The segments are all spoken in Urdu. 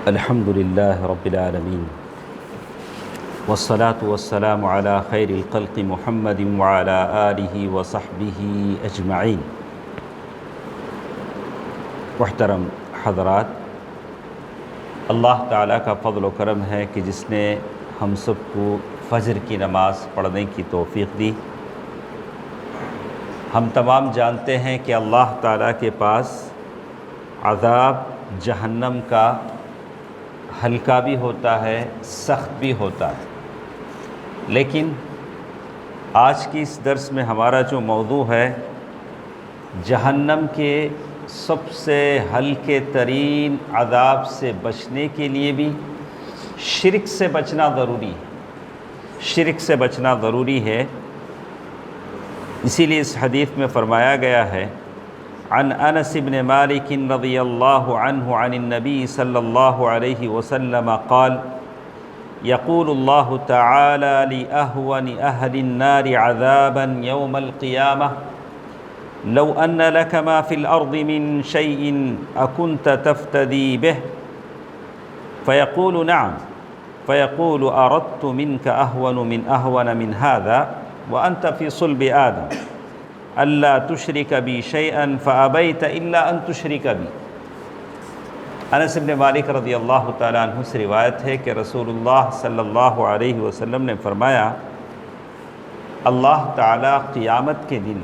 الحمد لله رب العالمين والصلاة والسلام على خير الخلق محمد وعلى آله وصحبه أجمعين۔ محترم حضرات، اللہ تعالیٰ کا فضل و کرم ہے کہ جس نے ہم سب کو فجر کی نماز پڑھنے کی توفیق دی۔ ہم تمام جانتے ہیں کہ اللہ تعالیٰ کے پاس عذاب جہنم کا ہلکا بھی ہوتا ہے، سخت بھی ہوتا ہے، لیکن آج کی اس درس میں ہمارا جو موضوع ہے، جہنم کے سب سے ہلکے ترین عذاب سے بچنے کے لیے بھی شرک سے بچنا ضروری ہے، شرک سے بچنا ضروری ہے۔ اسی لیے اس حدیث میں فرمایا گیا ہے، عن انس بن مالک رضی اللہ عنہ عن النبی صلی اللہ علیہ وسلم قال یقول اللہ تعالی لأہون اہل النار عذابا یوم القیامہ لو ان لك ما في الارض من شيء اكنت تفتدي به فيقول نعم فيقول اردت منك اهون من هذا وانت في صلب آدم الا تشرك بي شيئا فابيت الا ان تشرك بي۔ انس بن مالک رضی اللہ تعالیٰ عنہ سے روایت ہے کہ رسول اللہ صلی اللہ علیہ وسلم نے فرمایا، اللہ تعالیٰ قیامت کے دن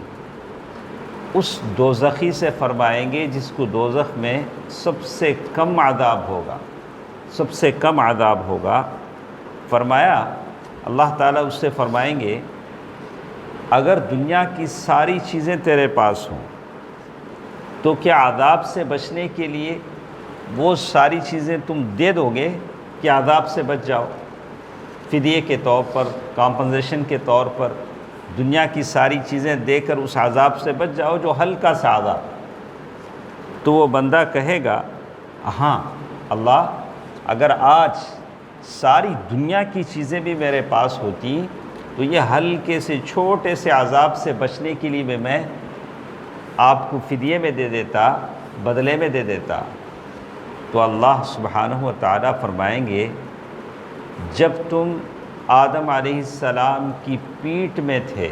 اس دوزخی سے فرمائیں گے جس کو دوزخ میں سب سے کم عذاب ہوگا، سب سے کم عذاب ہوگا۔ فرمایا اللہ تعالیٰ اس سے فرمائیں گے، اگر دنیا کی ساری چیزیں تیرے پاس ہوں تو کیا عذاب سے بچنے کے لیے وہ ساری چیزیں تم دے دو گے کہ عذاب سے بچ جاؤ؟ فدیے کے طور پر، کمپنسیشن کے طور پر دنیا کی ساری چیزیں دے کر اس عذاب سے بچ جاؤ جو ہلکا سا عذاب۔ تو وہ بندہ کہے گا، ہاں اللہ، اگر آج ساری دنیا کی چیزیں بھی میرے پاس ہوتی تو یہ ہلکے سے چھوٹے سے عذاب سے بچنے کے لیے میں آپ کو فدیے میں دے دیتا، بدلے میں دے دیتا۔ تو اللہ سبحانہ و تعالیٰ فرمائیں گے، جب تم آدم علیہ السلام کی پیٹھ میں تھے،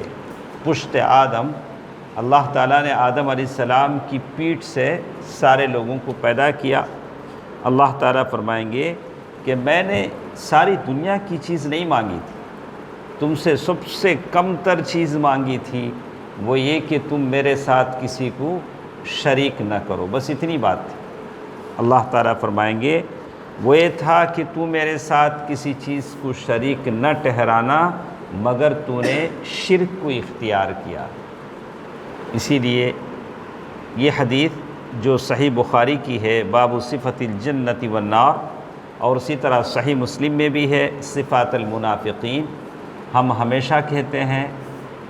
پشت آدم، اللہ تعالیٰ نے آدم علیہ السلام کی پیٹھ سے سارے لوگوں کو پیدا کیا۔ اللہ تعالیٰ فرمائیں گے کہ میں نے ساری دنیا کی چیز نہیں مانگی تھی، تم سے سب سے کم تر چیز مانگی تھی، وہ یہ کہ تم میرے ساتھ کسی کو شریک نہ کرو، بس اتنی بات تھی۔ اللہ تعالیٰ فرمائیں گے، وہ یہ تھا کہ تو میرے ساتھ کسی چیز کو شریک نہ ٹھہرانا مگر تو نے شرک کو اختیار کیا۔ اسی لیے یہ حدیث جو صحیح بخاری کی ہے، باب صفت الجنت والنار، اور اسی طرح صحیح مسلم میں بھی ہے صفات المنافقین۔ ہم ہمیشہ کہتے ہیں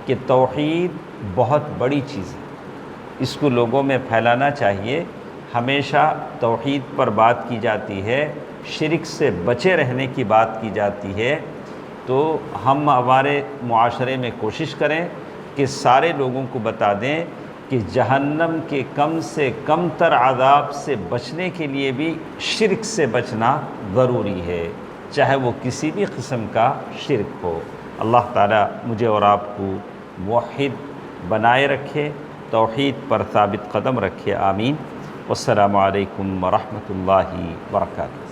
کہ توحید بہت بڑی چیز ہے، اس کو لوگوں میں پھیلانا چاہیے۔ ہمیشہ توحید پر بات کی جاتی ہے، شرک سے بچے رہنے کی بات کی جاتی ہے۔ تو ہم ہمارے معاشرے میں کوشش کریں کہ سارے لوگوں کو بتا دیں کہ جہنم کے کم سے کم تر عذاب سے بچنے کے لیے بھی شرک سے بچنا ضروری ہے، چاہے وہ کسی بھی قسم کا شرک ہو۔ اللہ تعالیٰ مجھے اور آپ کو موحد بنائے رکھے، توحید پر ثابت قدم رکھے، آمین۔ والسلام علیکم ورحمۃ اللہ وبرکاتہ۔